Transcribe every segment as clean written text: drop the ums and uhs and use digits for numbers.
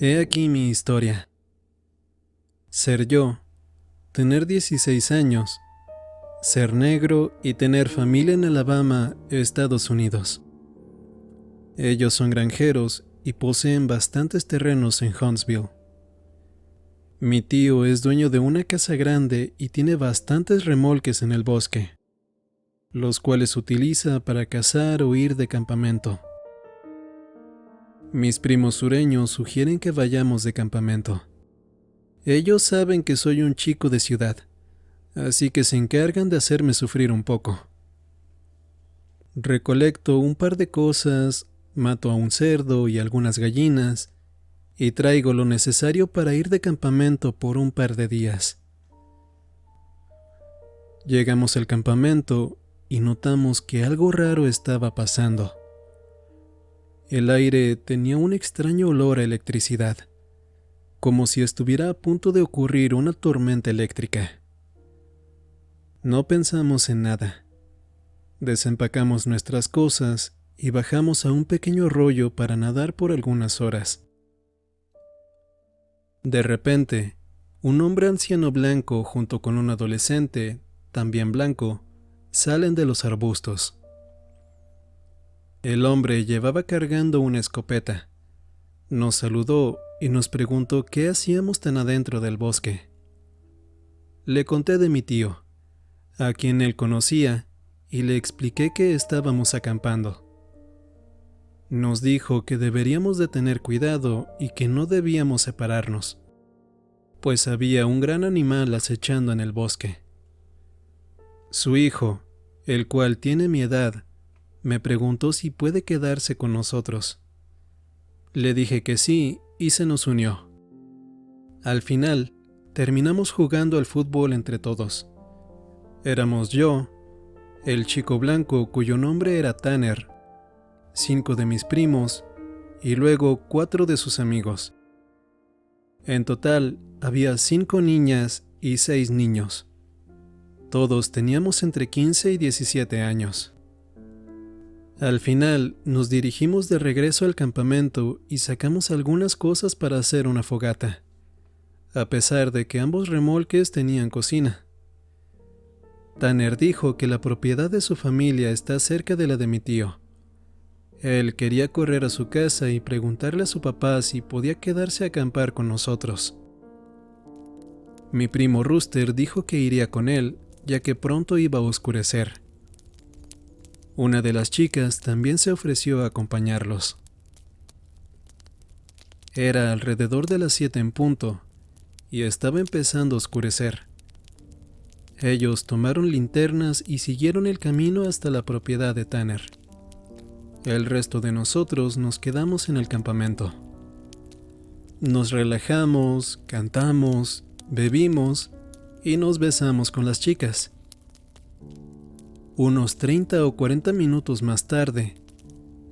He aquí mi historia. Ser yo, tener 16 años, ser negro y tener familia en Alabama, Estados Unidos. Ellos son granjeros y poseen bastantes terrenos en Huntsville. Mi tío es dueño de una casa grande y tiene bastantes remolques en el bosque, los cuales utiliza para cazar o ir de campamento. Mis primos sureños sugieren que vayamos de campamento. Ellos saben que soy un chico de ciudad, así que se encargan de hacerme sufrir un poco. Recolecto un par de cosas, mato a un cerdo y algunas gallinas, y traigo lo necesario para ir de campamento por un par de días. Llegamos al campamento y notamos que algo raro estaba pasando. El aire tenía un extraño olor a electricidad, como si estuviera a punto de ocurrir una tormenta eléctrica. No pensamos en nada. Desempacamos nuestras cosas y bajamos a un pequeño arroyo para nadar por algunas horas. De repente, un hombre anciano blanco junto con un adolescente, también blanco, salen de los arbustos. El hombre llevaba cargando una escopeta. Nos saludó y nos preguntó qué hacíamos tan adentro del bosque. Le conté de mi tío, a quien él conocía, y le expliqué que estábamos acampando. Nos dijo que deberíamos de tener cuidado y que no debíamos separarnos, pues había un gran animal acechando en el bosque. Su hijo, el cual tiene mi edad, me preguntó si puede quedarse con nosotros. Le dije que sí y se nos unió. Al final, terminamos jugando al fútbol entre todos. Éramos yo, el chico blanco cuyo nombre era Tanner, 5 de mis primos y luego 4 de sus amigos. En total, había 5 niñas y 6 niños. Todos teníamos entre 15 y 17 años. Al final, nos dirigimos de regreso al campamento y sacamos algunas cosas para hacer una fogata, a pesar de que ambos remolques tenían cocina. Tanner dijo que la propiedad de su familia está cerca de la de mi tío. Él quería correr a su casa y preguntarle a su papá si podía quedarse a acampar con nosotros. Mi primo Rooster dijo que iría con él, ya que pronto iba a oscurecer. Una de las chicas también se ofreció a acompañarlos. Era alrededor de las 7 en punto, y estaba empezando a oscurecer. Ellos tomaron linternas y siguieron el camino hasta la propiedad de Tanner. El resto de nosotros nos quedamos en el campamento. Nos relajamos, cantamos, bebimos y nos besamos con las chicas. Unos 30 o 40 minutos más tarde,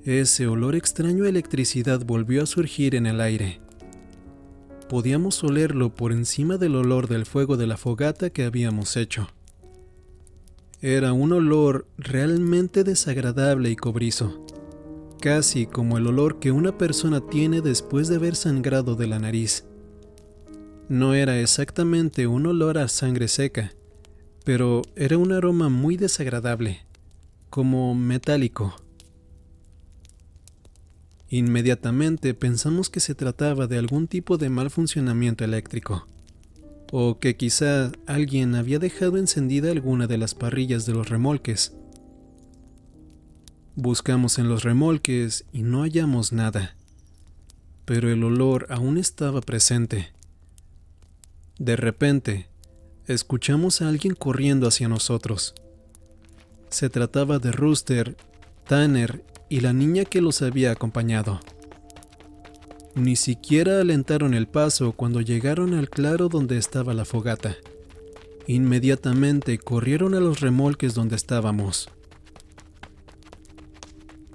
ese olor extraño a electricidad volvió a surgir en el aire. Podíamos olerlo por encima del olor del fuego de la fogata que habíamos hecho. Era un olor realmente desagradable y cobrizo, casi como el olor que una persona tiene después de haber sangrado de la nariz. No era exactamente un olor a sangre seca, pero era un aroma muy desagradable, como metálico. Inmediatamente pensamos que se trataba de algún tipo de mal funcionamiento eléctrico, o que quizá alguien había dejado encendida alguna de las parrillas de los remolques. Buscamos en los remolques y no hallamos nada, pero el olor aún estaba presente. De repente, escuchamos a alguien corriendo hacia nosotros. Se trataba de Rooster, Tanner y la niña que los había acompañado. Ni siquiera alentaron el paso cuando llegaron al claro donde estaba la fogata. Inmediatamente corrieron a los remolques donde estábamos.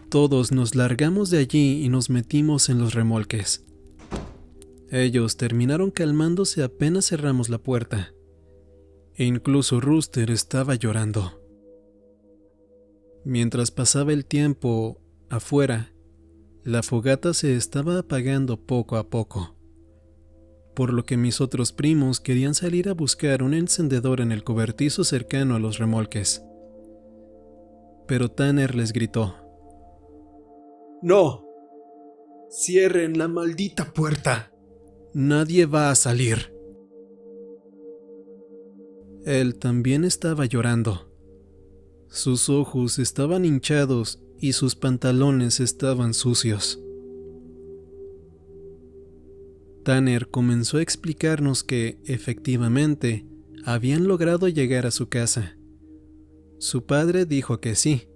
Todos nos largamos de allí y nos metimos en los remolques. Ellos terminaron calmándose apenas cerramos la puerta. E incluso Rooster estaba llorando. Mientras pasaba el tiempo, afuera, la fogata se estaba apagando poco a poco. por lo que mis otros primos querían salir a buscar un encendedor en el cobertizo cercano a los remolques. Pero Tanner les gritó: ¡No! ¡Cierren la maldita puerta! Nadie va a salir. Él también estaba llorando. Sus ojos estaban hinchados y sus pantalones estaban sucios. Tanner comenzó a explicarnos que, efectivamente, habían logrado llegar a su casa. Su padre dijo que sí,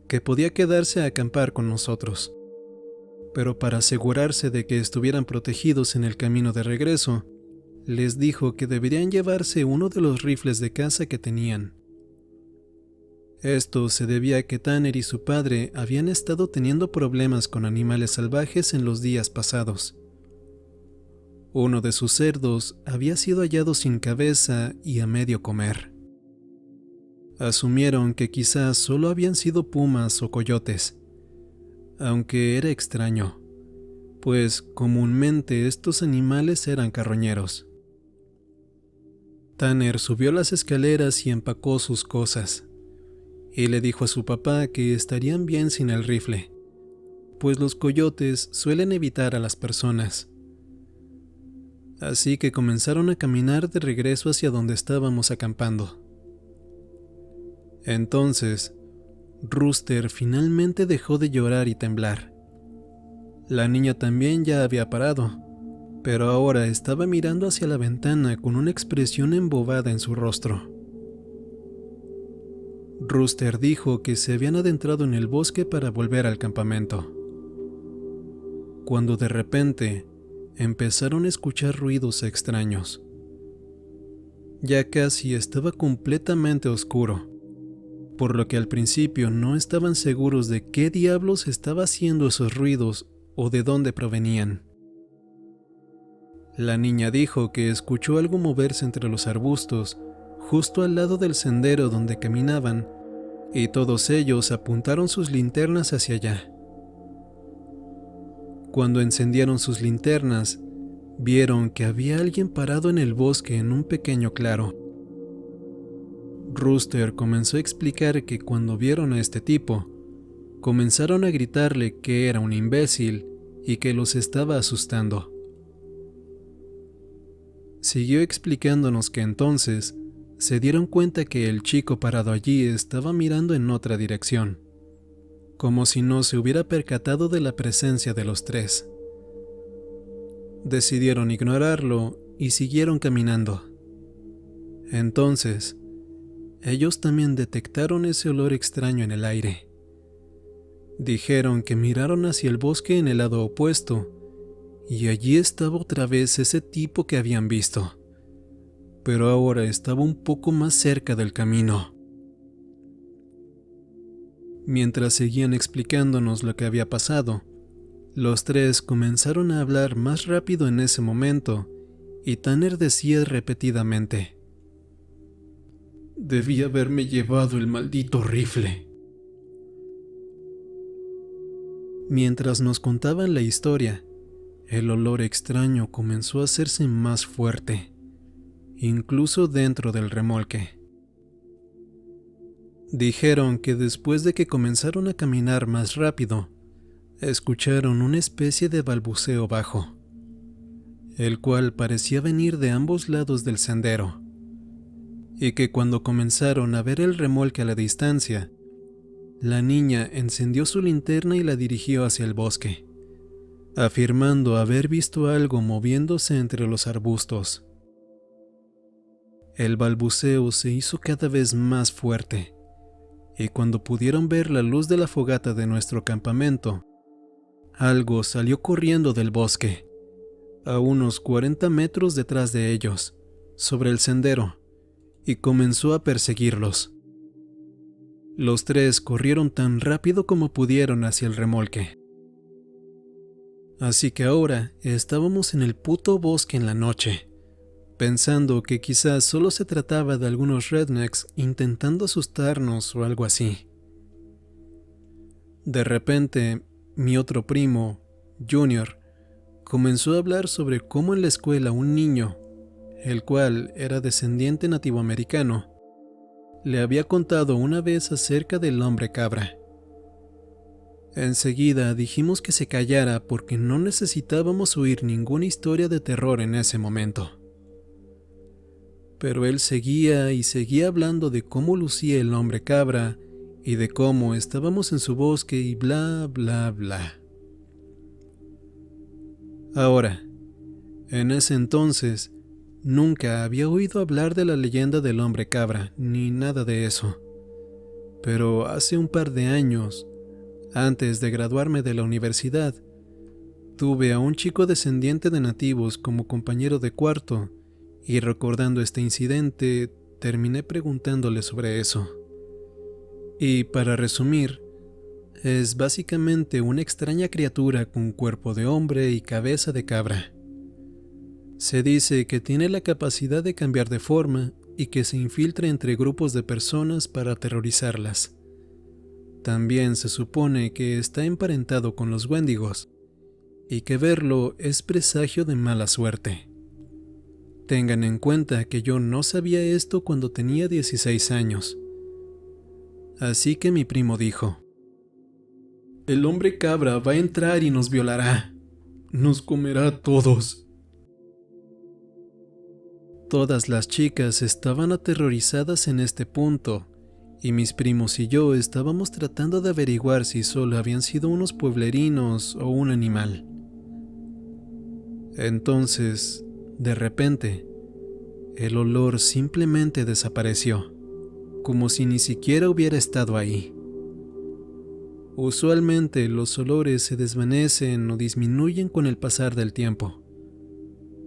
que podía quedarse a acampar con nosotros. Pero para asegurarse de que estuvieran protegidos en el camino de regreso, les dijo que deberían llevarse uno de los rifles de caza que tenían. Esto se debía a que Tanner y su padre habían estado teniendo problemas con animales salvajes en los días pasados. Uno de sus cerdos había sido hallado sin cabeza y a medio comer. Asumieron que quizás solo habían sido pumas o coyotes, aunque era extraño, pues comúnmente estos animales eran carroñeros. Tanner subió las escaleras y empacó sus cosas, y le dijo a su papá que estarían bien sin el rifle, pues los coyotes suelen evitar a las personas. Así que comenzaron a caminar de regreso hacia donde estábamos acampando. Entonces, Rooster finalmente dejó de llorar y temblar. La niña también ya había parado, pero ahora estaba mirando hacia la ventana con una expresión embobada en su rostro. Rooster dijo que se habían adentrado en el bosque para volver al campamento, cuando de repente empezaron a escuchar ruidos extraños. Ya casi estaba completamente oscuro, por lo que al principio no estaban seguros de qué diablos estaba haciendo esos ruidos o de dónde provenían. La niña dijo que escuchó algo moverse entre los arbustos, justo al lado del sendero donde caminaban, y todos ellos apuntaron sus linternas hacia allá. Cuando encendieron sus linternas, vieron que había alguien parado en el bosque en un pequeño claro. Rooster comenzó a explicar que cuando vieron a este tipo, comenzaron a gritarle que era un imbécil y que los estaba asustando. Siguió explicándonos que entonces se dieron cuenta que el chico parado allí estaba mirando en otra dirección, como si no se hubiera percatado de la presencia de los tres. Decidieron ignorarlo y siguieron caminando. Entonces, ellos también detectaron ese olor extraño en el aire. Dijeron que miraron hacia el bosque en el lado opuesto, y allí estaba otra vez ese tipo que habían visto, pero ahora estaba un poco más cerca del camino. Mientras seguían explicándonos lo que había pasado, los tres comenzaron a hablar más rápido en ese momento, y Tanner decía repetidamente: Debí haberme llevado el maldito rifle. Mientras nos contaban la historia, el olor extraño comenzó a hacerse más fuerte, incluso dentro del remolque. Dijeron que después de que comenzaron a caminar más rápido, escucharon una especie de balbuceo bajo, el cual parecía venir de ambos lados del sendero, y que cuando comenzaron a ver el remolque a la distancia, la niña encendió su linterna y la dirigió hacia el bosque, afirmando haber visto algo moviéndose entre los arbustos. El balbuceo se hizo cada vez más fuerte, y cuando pudieron ver la luz de la fogata de nuestro campamento, algo salió corriendo del bosque, a unos 40 metros detrás de ellos, sobre el sendero, y comenzó a perseguirlos. Los tres corrieron tan rápido como pudieron hacia el remolque. Así que ahora estábamos en el puto bosque en la noche, pensando que quizás solo se trataba de algunos rednecks intentando asustarnos o algo así. De repente, mi otro primo, Junior, Comenzó a hablar sobre cómo en la escuela un niño, el cual era descendiente nativoamericano, le había contado una vez acerca del hombre cabra. Enseguida dijimos que se callara porque no necesitábamos oír ninguna historia de terror en ese momento. Pero él seguía y seguía hablando de cómo lucía el hombre cabra y de cómo estábamos en su bosque y bla bla bla. Ahora, en ese entonces, nunca había oído hablar de la leyenda del hombre cabra, ni nada de eso. Pero hace un par de años, antes de graduarme de la universidad, tuve a un chico descendiente de nativos como compañero de cuarto, y recordando este incidente, terminé preguntándole sobre eso. Y para resumir, es básicamente una extraña criatura con cuerpo de hombre y cabeza de cabra. Se dice que tiene la capacidad de cambiar de forma y que se infiltra entre grupos de personas para aterrorizarlas. También se supone que está emparentado con los Wendigos y que verlo es presagio de mala suerte. Tengan en cuenta que yo no sabía esto cuando tenía 16 años. Así que mi primo dijo: El hombre cabra va a entrar y nos violará. Nos comerá a todos. Todas las chicas estaban aterrorizadas en este punto, y mis primos y yo estábamos tratando de averiguar si solo habían sido unos pueblerinos o un animal. Entonces, de repente, el olor simplemente desapareció, como si ni siquiera hubiera estado ahí. Usualmente los olores se desvanecen o disminuyen con el pasar del tiempo,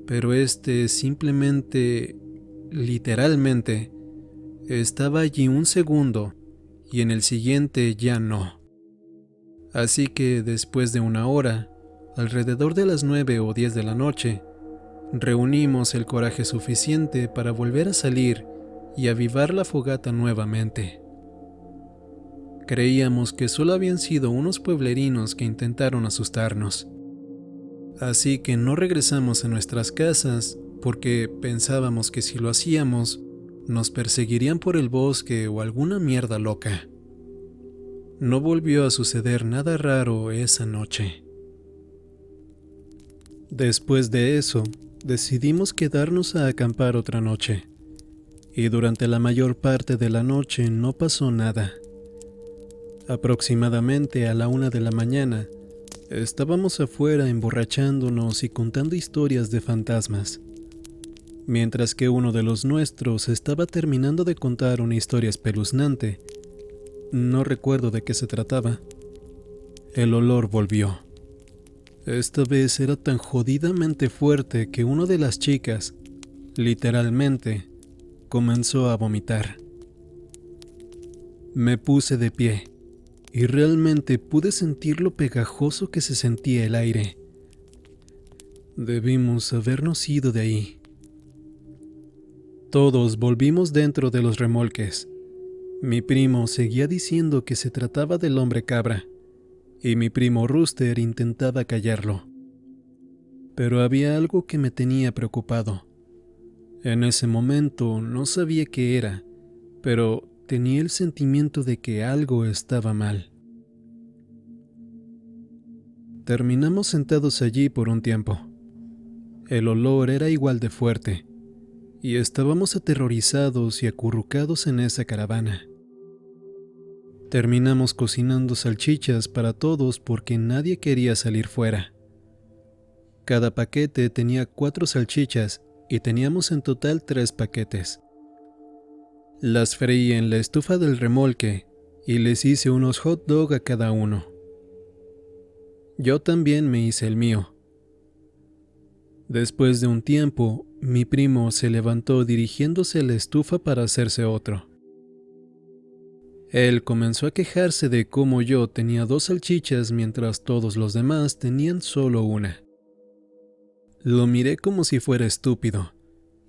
pero este simplemente, literalmente, estaba allí un segundo y en el siguiente ya no. Así que después de una hora, alrededor de las 9 o 10 de la noche, reunimos el coraje suficiente para volver a salir y avivar la fogata nuevamente. Creíamos que solo habían sido unos pueblerinos que intentaron asustarnos. Así que no regresamos a nuestras casas porque pensábamos que si lo hacíamos, nos perseguirían por el bosque o alguna mierda loca. No volvió a suceder nada raro esa noche. Después de eso, decidimos quedarnos a acampar otra noche, y durante la mayor parte de la noche no pasó nada. Aproximadamente a la 1 de la mañana, estábamos afuera emborrachándonos y contando historias de fantasmas, mientras que uno de los nuestros estaba terminando de contar una historia espeluznante. No recuerdo de qué se trataba. El olor volvió. Esta vez era tan jodidamente fuerte que una de las chicas, literalmente, comenzó a vomitar. Me puse de pie y realmente pude sentir lo pegajoso que se sentía el aire. Debimos habernos ido de ahí. Todos volvimos dentro de los remolques. Mi primo seguía diciendo que se trataba del hombre cabra, y mi primo Rooster intentaba callarlo. Pero había algo que me tenía preocupado. En ese momento no sabía qué era, pero tenía el sentimiento de que algo estaba mal. Terminamos sentados allí por un tiempo. El olor era igual de fuerte, y estábamos aterrorizados y acurrucados en esa caravana. Terminamos cocinando salchichas para todos porque nadie quería salir fuera. Cada paquete tenía 4 salchichas y teníamos en total 3 paquetes. Las freí en la estufa del remolque y les hice unos hot dog a cada uno. Yo también me hice el mío. Después de un tiempo, mi primo se levantó dirigiéndose a la estufa para hacerse otro. Él comenzó a quejarse de cómo yo tenía 2 salchichas mientras todos los demás tenían solo una. Lo miré como si fuera estúpido,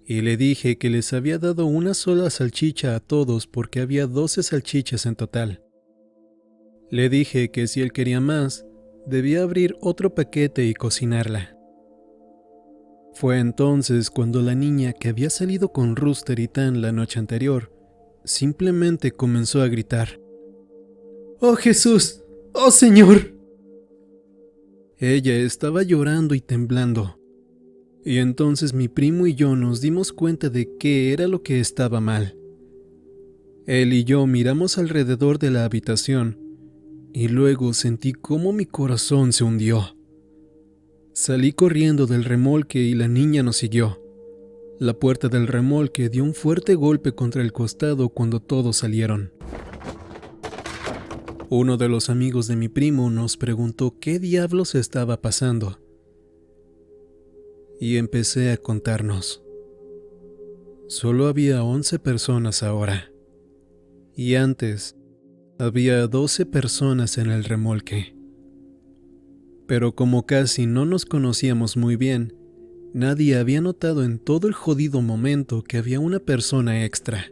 y le dije que les había dado una sola salchicha a todos porque había 12 salchichas en total. Le dije que si él quería más, debía abrir otro paquete y cocinarla. Fue entonces cuando la niña que había salido con Rooster y Tan la noche anterior simplemente comenzó a gritar: ¡Oh Jesús! ¡Oh Señor! Ella estaba llorando y temblando. Y entonces mi primo y yo nos dimos cuenta de qué era lo que estaba mal. Él y yo miramos alrededor de la habitación y luego sentí cómo mi corazón se hundió. Salí corriendo del remolque y la niña nos siguió. La puerta del remolque dio un fuerte golpe contra el costado cuando todos salieron. Uno de los amigos de mi primo nos preguntó qué diablos estaba pasando. Y empecé a contarnos. Solo había 11 personas ahora. Y antes había 12 personas en el remolque. Pero como casi no nos conocíamos muy bien, nadie había notado en todo el jodido momento que había una persona extra.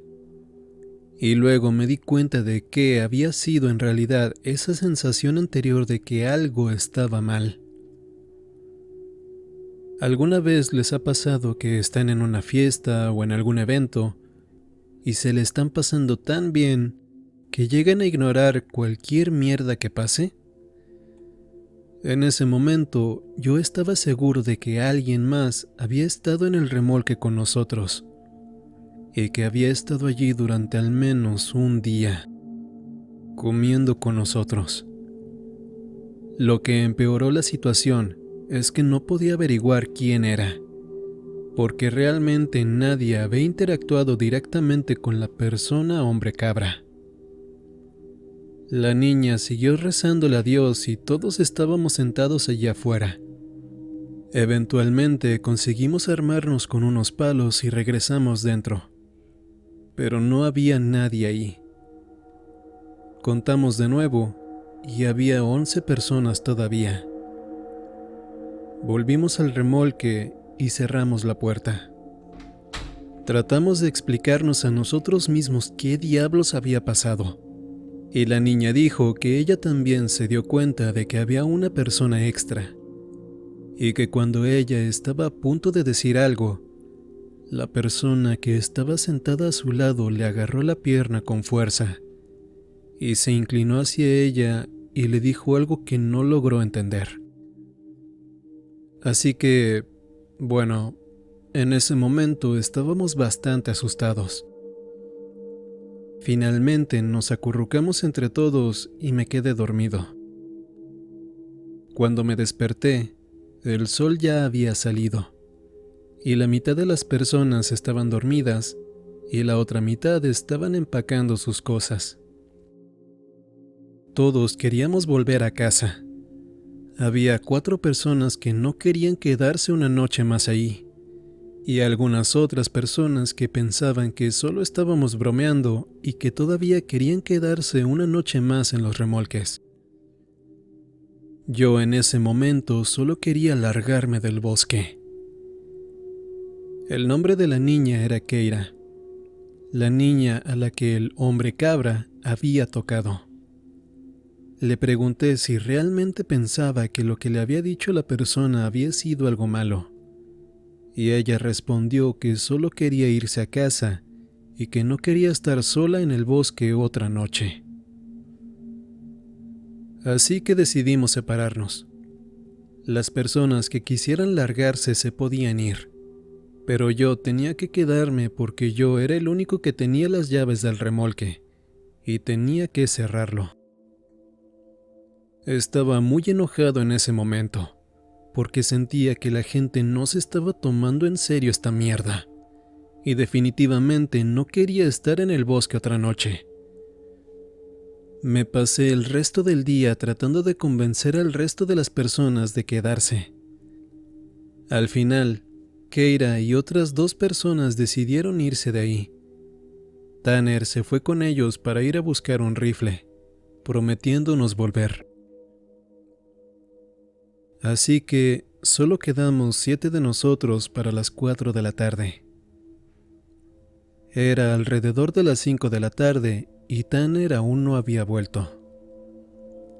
Y luego me di cuenta de qué había sido en realidad esa sensación anterior de que algo estaba mal. ¿Alguna vez les ha pasado que están en una fiesta o en algún evento y se le están pasando tan bien que llegan a ignorar cualquier mierda que pase? En ese momento yo estaba seguro de que alguien más había estado en el remolque con nosotros y que había estado allí durante al menos un día, comiendo con nosotros. Lo que empeoró la situación es que no podía averiguar quién era, porque realmente nadie había interactuado directamente con la persona hombre cabra. La niña siguió rezándole a Dios y todos estábamos sentados allá afuera. Eventualmente conseguimos armarnos con unos palos y regresamos dentro, pero no había nadie ahí. Contamos de nuevo y había 11 personas todavía. Volvimos al remolque y cerramos la puerta. Tratamos de explicarnos a nosotros mismos qué diablos había pasado. Y la niña dijo que ella también se dio cuenta de que había una persona extra, y que cuando ella estaba a punto de decir algo, la persona que estaba sentada a su lado le agarró la pierna con fuerza, y se inclinó hacia ella y le dijo algo que no logró entender. Así que, bueno, en ese momento estábamos bastante asustados. Finalmente nos acurrucamos entre todos y me quedé dormido. Cuando me desperté, el sol ya había salido, y la mitad de las personas estaban dormidas y la otra mitad estaban empacando sus cosas. Todos queríamos volver a casa. Había 4 personas que no querían quedarse una noche más ahí, y algunas otras personas que pensaban que solo estábamos bromeando y que todavía querían quedarse una noche más en los remolques. Yo en ese momento solo quería largarme del bosque. El nombre de la niña era Keira, la niña a la que el hombre cabra había tocado. Le pregunté si realmente pensaba que lo que le había dicho la persona había sido algo malo. Y ella respondió que solo quería irse a casa y que no quería estar sola en el bosque otra noche. Así que decidimos separarnos. Las personas que quisieran largarse se podían ir, pero yo tenía que quedarme porque yo era el único que tenía las llaves del remolque y tenía que cerrarlo. Estaba muy enojado en ese momento, porque sentía que la gente no se estaba tomando en serio esta mierda, y definitivamente no quería estar en el bosque otra noche. Me pasé el resto del día tratando de convencer al resto de las personas de quedarse. Al final, Keira y otras 2 personas decidieron irse de ahí. Tanner se fue con ellos para ir a buscar un rifle, prometiéndonos volver. Así que solo quedamos 7 de nosotros para las 4 de la tarde. Era alrededor de las 5 de la tarde y Tanner aún no había vuelto.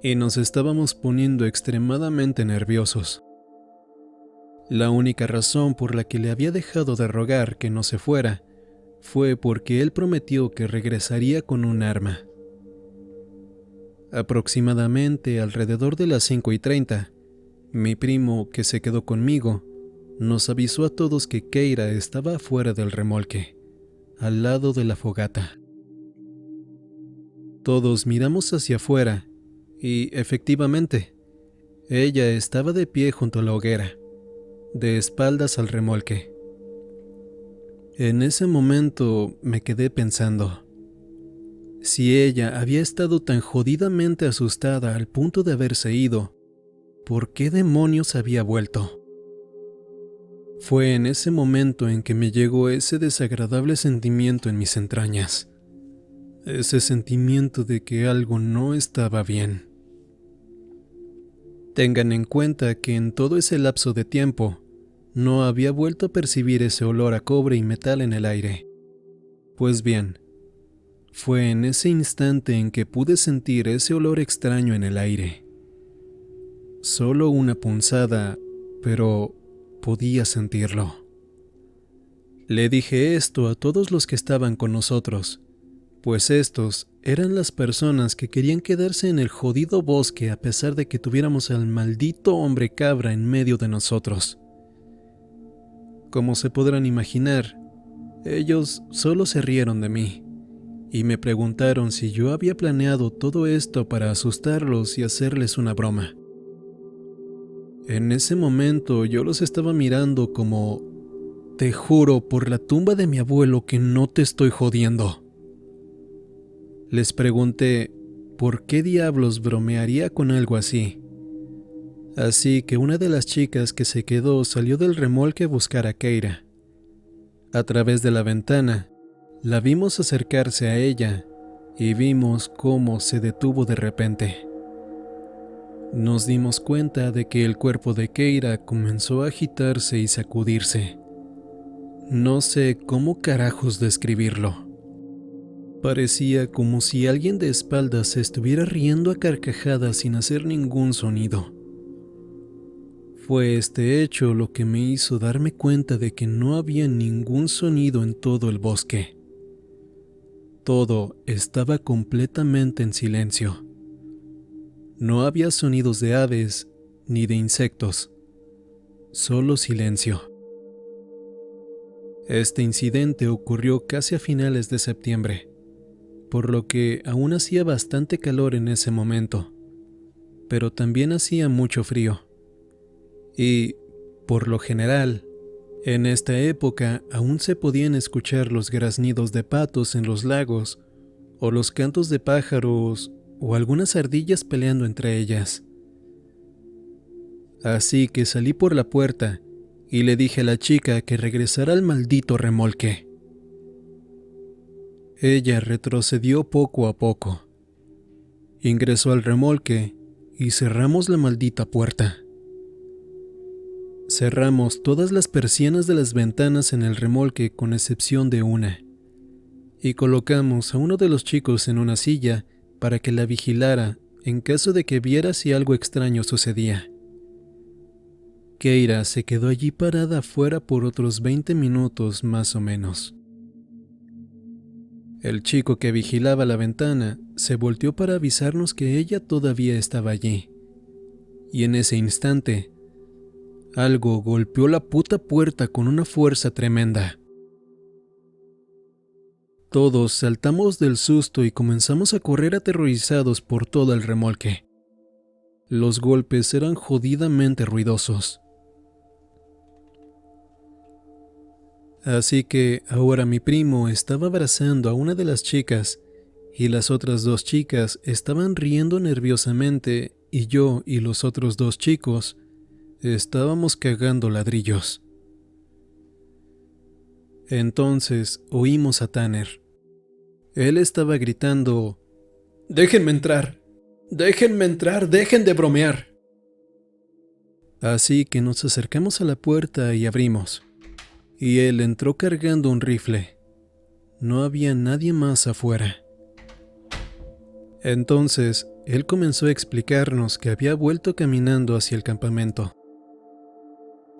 Y nos estábamos poniendo extremadamente nerviosos. La única razón por la que le había dejado de rogar que no se fuera fue porque él prometió que regresaría con un arma. Aproximadamente alrededor de las 5:30, mi primo, que se quedó conmigo, nos avisó a todos que Keira estaba afuera del remolque, al lado de la fogata. Todos miramos hacia afuera y, efectivamente, ella estaba de pie junto a la hoguera, de espaldas al remolque. En ese momento me quedé pensando, si ella había estado tan jodidamente asustada al punto de haberse ido, ¿por qué demonios había vuelto? Fue en ese momento en que me llegó ese desagradable sentimiento en mis entrañas, ese sentimiento de que algo no estaba bien. Tengan en cuenta que en todo ese lapso de tiempo, no había vuelto a percibir ese olor a cobre y metal en el aire. Pues bien, fue en ese instante en que pude sentir ese olor extraño en el aire. Solo una punzada, pero podía sentirlo. Le dije esto a todos los que estaban con nosotros, pues estos eran las personas que querían quedarse en el jodido bosque a pesar de que tuviéramos al maldito hombre cabra en medio de nosotros. Como se podrán imaginar, ellos solo se rieron de mí y me preguntaron si yo había planeado todo esto para asustarlos y hacerles una broma. En ese momento yo los estaba mirando como, te juro por la tumba de mi abuelo que no te estoy jodiendo. Les pregunté, ¿por qué diablos bromearía con algo así? Así que una de las chicas que se quedó salió del remolque a buscar a Keira. A través de la ventana, la vimos acercarse a ella y vimos cómo se detuvo de repente. Nos dimos cuenta de que el cuerpo de Keira comenzó a agitarse y sacudirse. No sé cómo carajos describirlo. Parecía como si alguien de espaldas se estuviera riendo a carcajadas sin hacer ningún sonido. Fue este hecho lo que me hizo darme cuenta de que no había ningún sonido en todo el bosque. Todo estaba completamente en silencio. No había sonidos de aves ni de insectos, solo silencio. Este incidente ocurrió casi a finales de septiembre, por lo que aún hacía bastante calor en ese momento, pero también hacía mucho frío. Y, por lo general, en esta época aún se podían escuchar los graznidos de patos en los lagos, o los cantos de pájaros, o algunas ardillas peleando entre ellas. Así que salí por la puerta y le dije a la chica que regresara al maldito remolque. Ella retrocedió poco a poco. Ingresó al remolque y cerramos la maldita puerta. Cerramos todas las persianas de las ventanas en el remolque con excepción de una, y colocamos a uno de los chicos en una silla para que la vigilara en caso de que viera si algo extraño sucedía. Keira se quedó allí parada afuera por otros 20 minutos más o menos. El chico que vigilaba la ventana se volteó para avisarnos que ella todavía estaba allí, y en ese instante, algo golpeó la puta puerta con una fuerza tremenda. Todos saltamos del susto y comenzamos a correr aterrorizados por todo el remolque. Los golpes eran jodidamente ruidosos. Así que ahora mi primo estaba abrazando a una de las chicas y las otras dos chicas estaban riendo nerviosamente y yo y los otros dos chicos estábamos cagando ladrillos. Entonces oímos a Tanner. Él estaba gritando, ¡Déjenme entrar! ¡Déjenme entrar! ¡Dejen de bromear! Así que nos acercamos a la puerta y abrimos. Y él entró cargando un rifle. No había nadie más afuera. Entonces, él comenzó a explicarnos que había vuelto caminando hacia el campamento.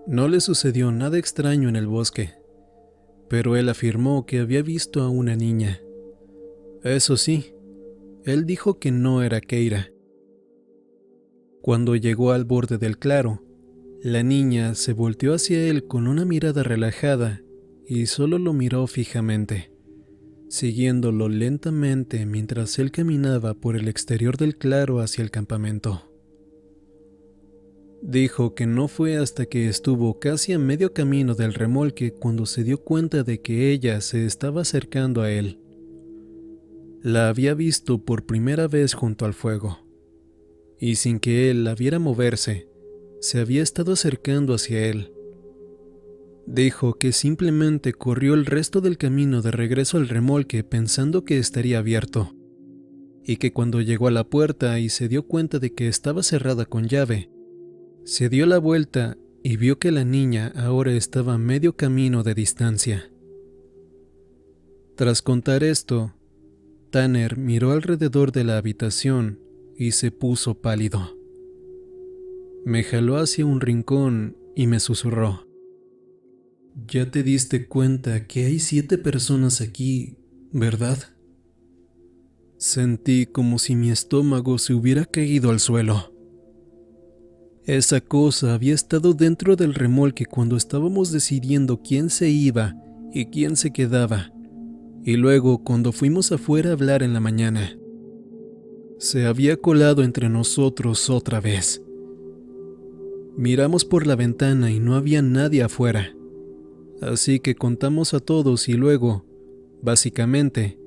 No le sucedió nada extraño en el bosque, pero él afirmó que había visto a una niña. Eso sí, él dijo que no era Keira. Cuando llegó al borde del claro, la niña se volteó hacia él con una mirada relajada y solo lo miró fijamente, siguiéndolo lentamente mientras él caminaba por el exterior del claro hacia el campamento. Dijo que no fue hasta que estuvo casi a medio camino del remolque cuando se dio cuenta de que ella se estaba acercando a él. La había visto por primera vez junto al fuego, y sin que él la viera moverse, se había estado acercando hacia él. Dijo que simplemente corrió el resto del camino de regreso al remolque pensando que estaría abierto, y que cuando llegó a la puerta y se dio cuenta de que estaba cerrada con llave, se dio la vuelta y vio que la niña ahora estaba a medio camino de distancia. Tras contar esto, Tanner miró alrededor de la habitación y se puso pálido. Me jaló hacia un rincón y me susurró: «Ya te diste cuenta que hay 7 personas aquí, ¿verdad?» Sentí como si mi estómago se hubiera caído al suelo. Esa cosa había estado dentro del remolque cuando estábamos decidiendo quién se iba y quién se quedaba, y luego cuando fuimos afuera a hablar en la mañana. Se había colado entre nosotros otra vez. Miramos por la ventana y no había nadie afuera, así que contamos a todos y luego, básicamente,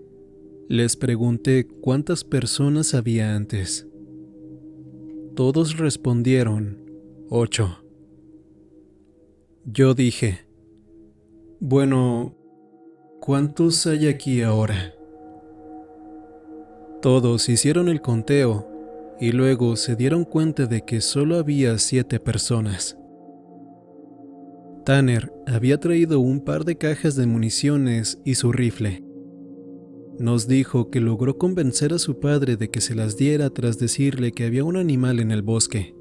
les pregunté cuántas personas había antes. Todos respondieron 8. Yo dije: «Bueno, ¿cuántos hay aquí ahora?» Todos hicieron el conteo y luego se dieron cuenta de que solo había 7 personas. Tanner había traído un par de cajas de municiones y su rifle. Nos dijo que logró convencer a su padre de que se las diera tras decirle que había un animal en el bosque,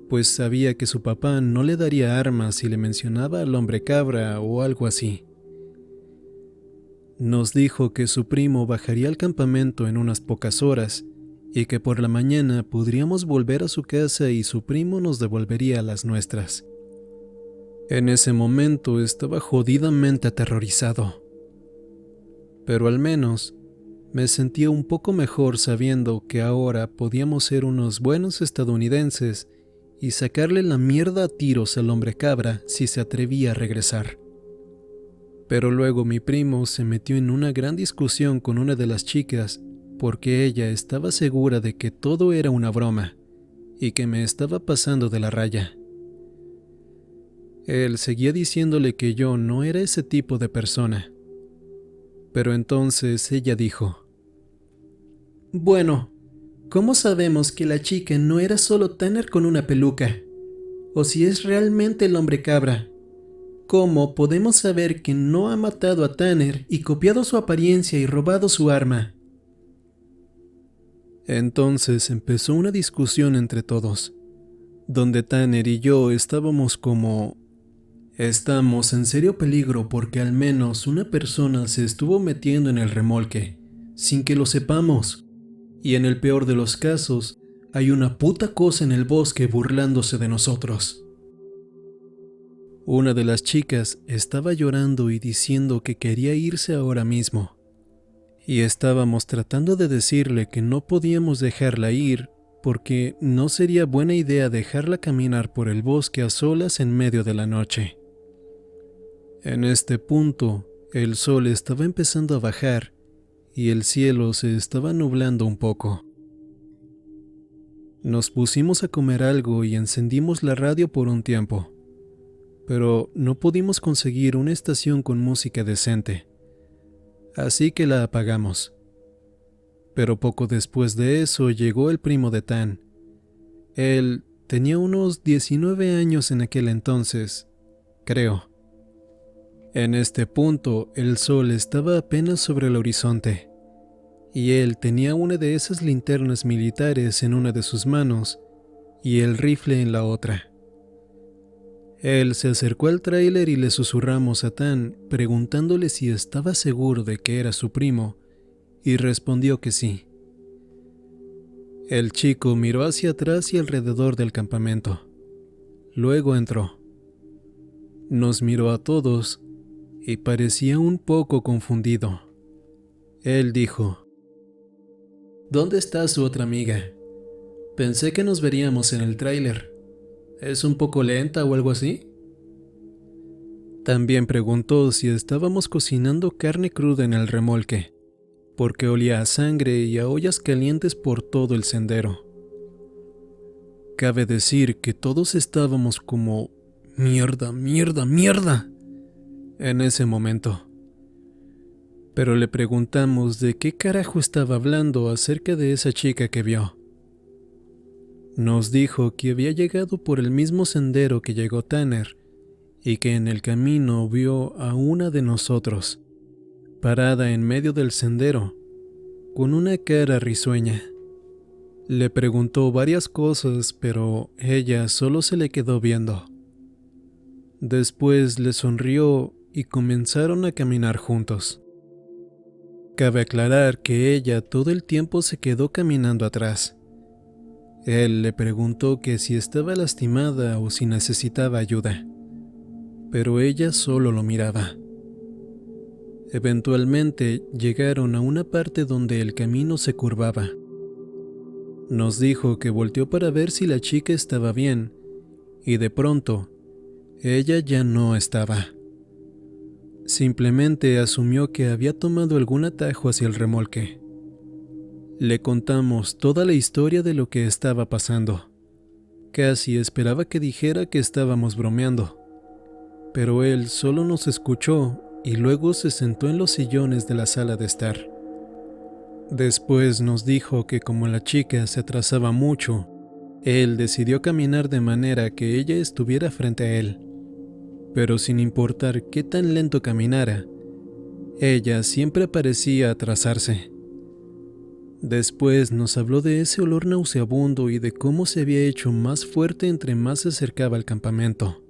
pues sabía que su papá no le daría armas si le mencionaba al hombre cabra o algo así. Nos dijo que su primo bajaría al campamento en unas pocas horas y que por la mañana podríamos volver a su casa y su primo nos devolvería las nuestras. En ese momento estaba jodidamente aterrorizado, pero al menos me sentía un poco mejor sabiendo que ahora podíamos ser unos buenos estadounidenses y sacarle la mierda a tiros al hombre cabra si se atrevía a regresar. Pero luego mi primo se metió en una gran discusión con una de las chicas porque ella estaba segura de que todo era una broma y que me estaba pasando de la raya. Él seguía diciéndole que yo no era ese tipo de persona. Pero entonces ella dijo: «Bueno, ¿cómo sabemos que la chica no era solo Tanner con una peluca? O si es realmente el hombre cabra. ¿Cómo podemos saber que no ha matado a Tanner y copiado su apariencia y robado su arma?» Entonces empezó una discusión entre todos, donde Tanner y yo estábamos como: «Estamos en serio peligro porque al menos una persona se estuvo metiendo en el remolque, sin que lo sepamos. Y en el peor de los casos, hay una puta cosa en el bosque burlándose de nosotros». Una de las chicas estaba llorando y diciendo que quería irse ahora mismo. Y estábamos tratando de decirle que no podíamos dejarla ir porque no sería buena idea dejarla caminar por el bosque a solas en medio de la noche. En este punto, el sol estaba empezando a bajar y el cielo se estaba nublando un poco. Nos pusimos a comer algo y encendimos la radio por un tiempo, pero no pudimos conseguir una estación con música decente, así que la apagamos. Pero poco después de eso llegó el primo de Tan. Él tenía unos 19 años en aquel entonces, creo. En este punto, el sol estaba apenas sobre el horizonte, y él tenía una de esas linternas militares en una de sus manos y el rifle en la otra. Él se acercó al tráiler y le susurramos a Tan, preguntándole si estaba seguro de que era su primo, y respondió que sí. El chico miró hacia atrás y alrededor del campamento. Luego entró. Nos miró a todos y parecía un poco confundido. Él dijo: ¿Dónde está su otra amiga? Pensé que nos veríamos en el tráiler. ¿Es un poco lenta o algo así? También preguntó si estábamos cocinando carne cruda en el remolque, porque olía a sangre y a ollas calientes por todo el sendero. Cabe decir que todos estábamos como mierda en ese momento. Pero le preguntamos de qué carajo estaba hablando acerca de esa chica que vio. Nos dijo que había llegado por el mismo sendero que llegó Tanner y que en el camino vio a una de nosotros, parada en medio del sendero, con una cara risueña. Le preguntó varias cosas, pero ella solo se le quedó viendo. Después le sonrió y comenzaron a caminar juntos. Cabe aclarar que ella todo el tiempo se quedó caminando atrás. Él le preguntó que si estaba lastimada o si necesitaba ayuda, pero ella solo lo miraba. Eventualmente llegaron a una parte donde el camino se curvaba. Nos dijo que volteó para ver si la chica estaba bien, y de pronto, ella ya no estaba. Simplemente asumió que había tomado algún atajo hacia el remolque. Le contamos toda la historia de lo que estaba pasando. Casi esperaba que dijera que estábamos bromeando, pero él solo nos escuchó y luego se sentó en los sillones de la sala de estar. Después nos dijo que como la chica se atrasaba mucho, él decidió caminar de manera que ella estuviera frente a él, pero sin importar qué tan lento caminara, ella siempre parecía atrasarse. Después nos habló de ese olor nauseabundo y de cómo se había hecho más fuerte entre más se acercaba al campamento.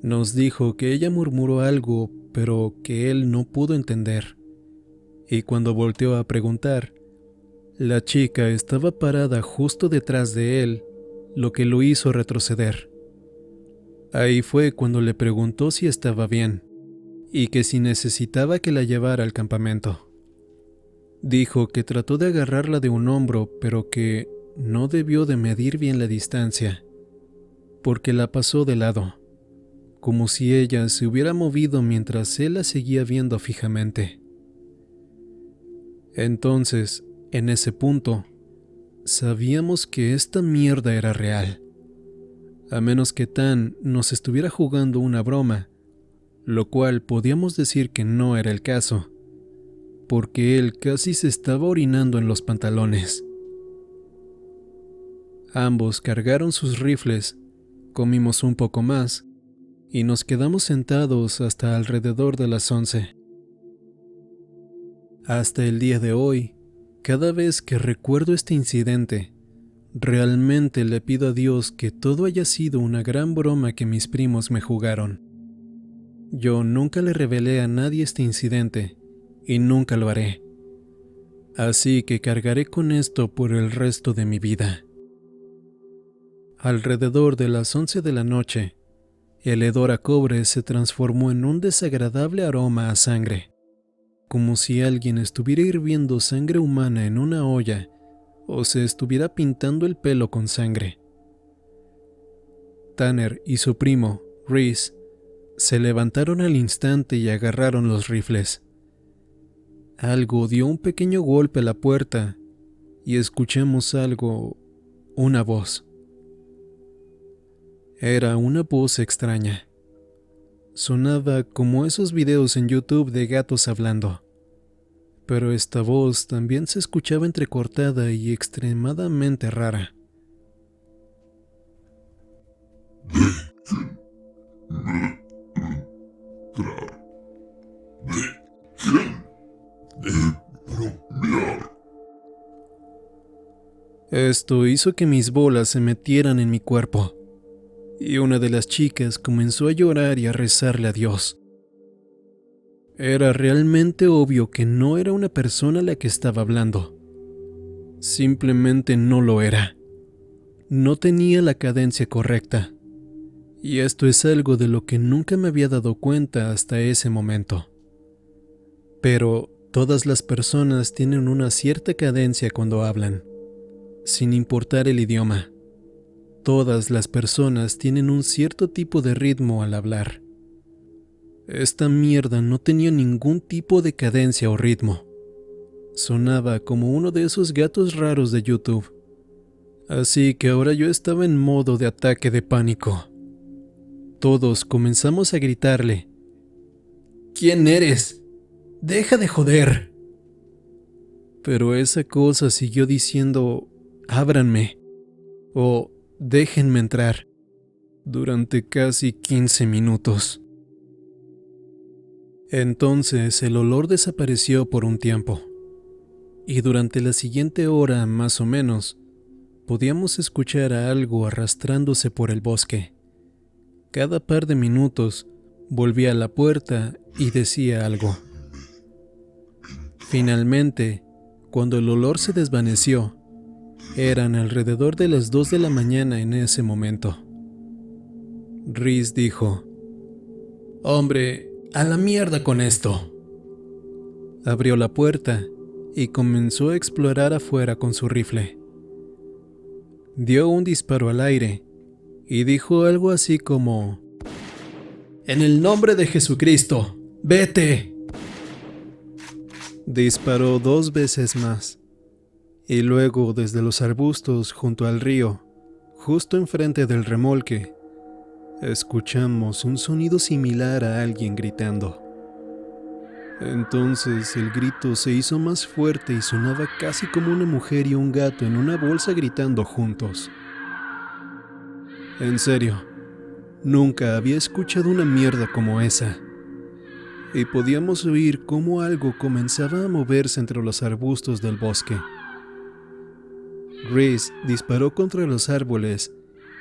Nos dijo que ella murmuró algo, pero que él no pudo entender. Y cuando volteó a preguntar, la chica estaba parada justo detrás de él, lo que lo hizo retroceder. Ahí fue cuando le preguntó si estaba bien, y que si necesitaba que la llevara al campamento. Dijo que trató de agarrarla de un hombro, pero que no debió de medir bien la distancia, porque la pasó de lado, como si ella se hubiera movido mientras él la seguía viendo fijamente. Entonces, en ese punto, sabíamos que esta mierda era real, a menos que Tan nos estuviera jugando una broma, lo cual podíamos decir que no era el caso, porque él casi se estaba orinando en los pantalones. Ambos cargaron sus rifles, comimos un poco más y nos quedamos sentados hasta alrededor de las 11. Hasta el día de hoy, cada vez que recuerdo este incidente, realmente le pido a Dios que todo haya sido una gran broma que mis primos me jugaron. Yo nunca le revelé a nadie este incidente y nunca lo haré. Así que cargaré con esto por el resto de mi vida. Alrededor de las 11 de la noche, el hedor a cobre se transformó en un desagradable aroma a sangre, como si alguien estuviera hirviendo sangre humana en una olla o se estuviera pintando el pelo con sangre. Tanner y su primo, Reese, se levantaron al instante y agarraron los rifles. Algo dio un pequeño golpe a la puerta y escuchamos una voz. Era una voz extraña. Sonaba como esos videos en YouTube de gatos hablando, pero esta voz también se escuchaba entrecortada y extremadamente rara. Esto hizo que mis bolas se metieran en mi cuerpo y una de las chicas comenzó a llorar y a rezarle a Dios. Era realmente obvio que no era una persona la que estaba hablando. Simplemente no lo era. No tenía la cadencia correcta. Y esto es algo de lo que nunca me había dado cuenta hasta ese momento. Pero todas las personas tienen una cierta cadencia cuando hablan, sin importar el idioma. Todas las personas tienen un cierto tipo de ritmo al hablar. Esta mierda no tenía ningún tipo de cadencia o ritmo. Sonaba como uno de esos gatos raros de YouTube. Así que ahora yo estaba en modo de ataque de pánico. Todos comenzamos a gritarle: ¿Quién eres? ¡Deja de joder! Pero esa cosa siguió diciendo: ábranme o déjenme entrar, durante casi 15 minutos. Entonces el olor desapareció por un tiempo, y durante la siguiente hora más o menos, podíamos escuchar a algo arrastrándose por el bosque. Cada par de minutos volvía a la puerta y decía algo. Finalmente, cuando el olor se desvaneció, eran alrededor de las 2 de la mañana en ese momento. Rhys dijo: «Hombre, a la mierda con esto». Abrió la puerta y comenzó a explorar afuera con su rifle. Dio un disparo al aire y dijo algo así como: «En el nombre de Jesucristo, vete». Disparó 2 veces más, y luego desde los arbustos junto al río, justo enfrente del remolque, escuchamos un sonido similar a alguien gritando. Entonces el grito se hizo más fuerte y sonaba casi como una mujer y un gato en una bolsa gritando juntos. En serio, nunca había escuchado una mierda como esa. Y podíamos oír cómo algo comenzaba a moverse entre los arbustos del bosque. Rhys disparó contra los árboles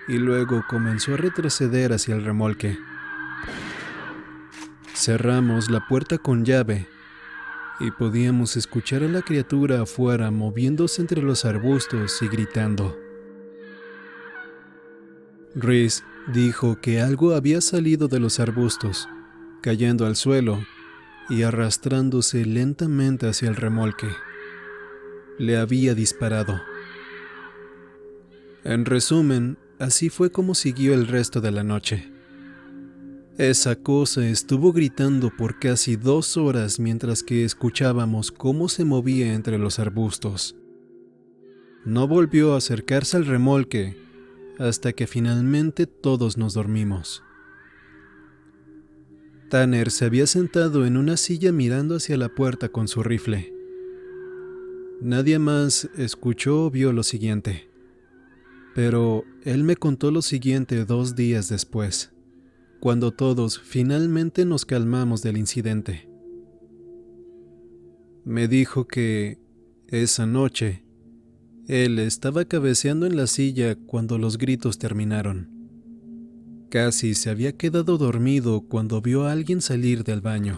y luego comenzó a retroceder hacia el remolque. Cerramos la puerta con llave y podíamos escuchar a la criatura afuera moviéndose entre los arbustos y gritando. Rhys dijo que algo había salido de los arbustos, cayendo al suelo y arrastrándose lentamente hacia el remolque. Le había disparado. En resumen, así fue como siguió el resto de la noche. Esa cosa estuvo gritando por casi 2 horas mientras que escuchábamos cómo se movía entre los arbustos. No volvió a acercarse al remolque hasta que finalmente todos nos dormimos. Tanner se había sentado en una silla mirando hacia la puerta con su rifle. Nadie más escuchó o vio lo siguiente, pero él me contó lo siguiente 2 días después, cuando todos finalmente nos calmamos del incidente. Me dijo que esa noche él estaba cabeceando en la silla cuando los gritos terminaron. Casi se había quedado dormido cuando vio a alguien salir del baño,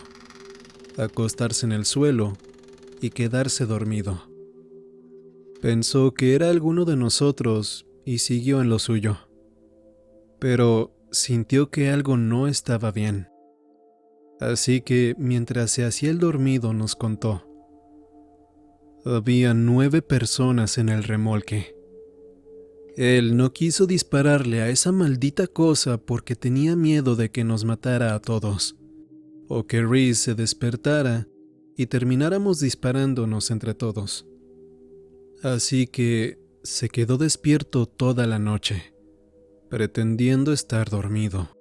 acostarse en el suelo y quedarse dormido. Pensó que era alguno de nosotros y siguió en lo suyo, pero sintió que algo no estaba bien. Así que mientras se hacía el dormido nos contó. Había 9 personas en el remolque. Él no quiso dispararle a esa maldita cosa porque tenía miedo de que nos matara a todos, o que Rhys se despertara y termináramos disparándonos entre todos. Así que se quedó despierto toda la noche, pretendiendo estar dormido.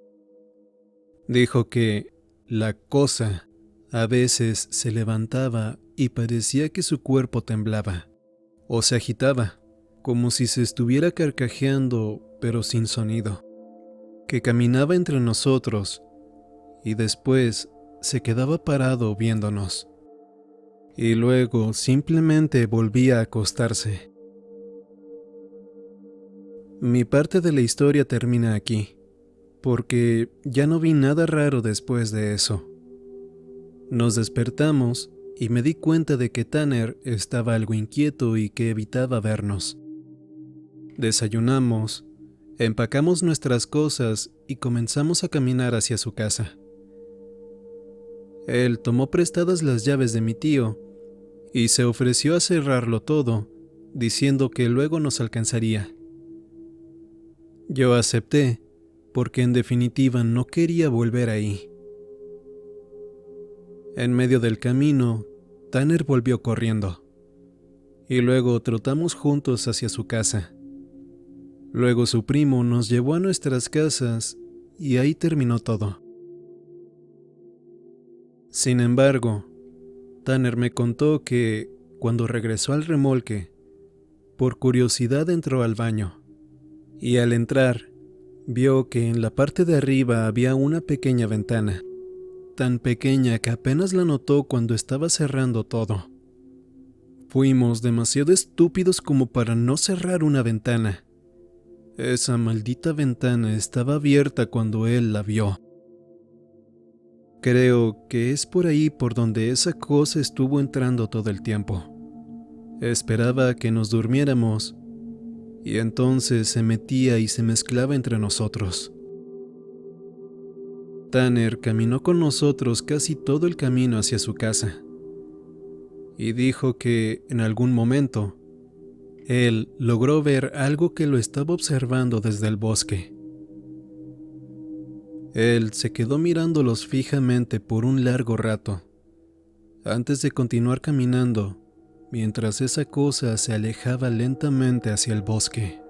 Dijo que la cosa a veces se levantaba y parecía que su cuerpo temblaba, o se agitaba, como si se estuviera carcajeando, pero sin sonido, que caminaba entre nosotros y después se quedaba parado viéndonos, y luego simplemente volvía a acostarse. Mi parte de la historia termina aquí, porque ya no vi nada raro después de eso. Nos despertamos y me di cuenta de que Tanner estaba algo inquieto y que evitaba vernos. Desayunamos, empacamos nuestras cosas y comenzamos a caminar hacia su casa. Él tomó prestadas las llaves de mi tío y se ofreció a cerrarlo todo, diciendo que luego nos alcanzaría. Yo acepté, porque en definitiva no quería volver ahí. En medio del camino, Tanner volvió corriendo, y luego trotamos juntos hacia su casa. Luego su primo nos llevó a nuestras casas y ahí terminó todo. Sin embargo, Tanner me contó que, cuando regresó al remolque, por curiosidad entró al baño, y al entrar, vio que en la parte de arriba había una pequeña ventana, tan pequeña que apenas la notó cuando estaba cerrando todo. Fuimos demasiado estúpidos como para no cerrar una ventana. Esa maldita ventana estaba abierta cuando él la vio. Creo que es por ahí por donde esa cosa estuvo entrando todo el tiempo. Esperaba a que nos durmiéramos y entonces se metía y se mezclaba entre nosotros. Tanner caminó con nosotros casi todo el camino hacia su casa y dijo que en algún momento él logró ver algo que lo estaba observando desde el bosque. Él se quedó mirándolos fijamente por un largo rato, antes de continuar caminando, mientras esa cosa se alejaba lentamente hacia el bosque.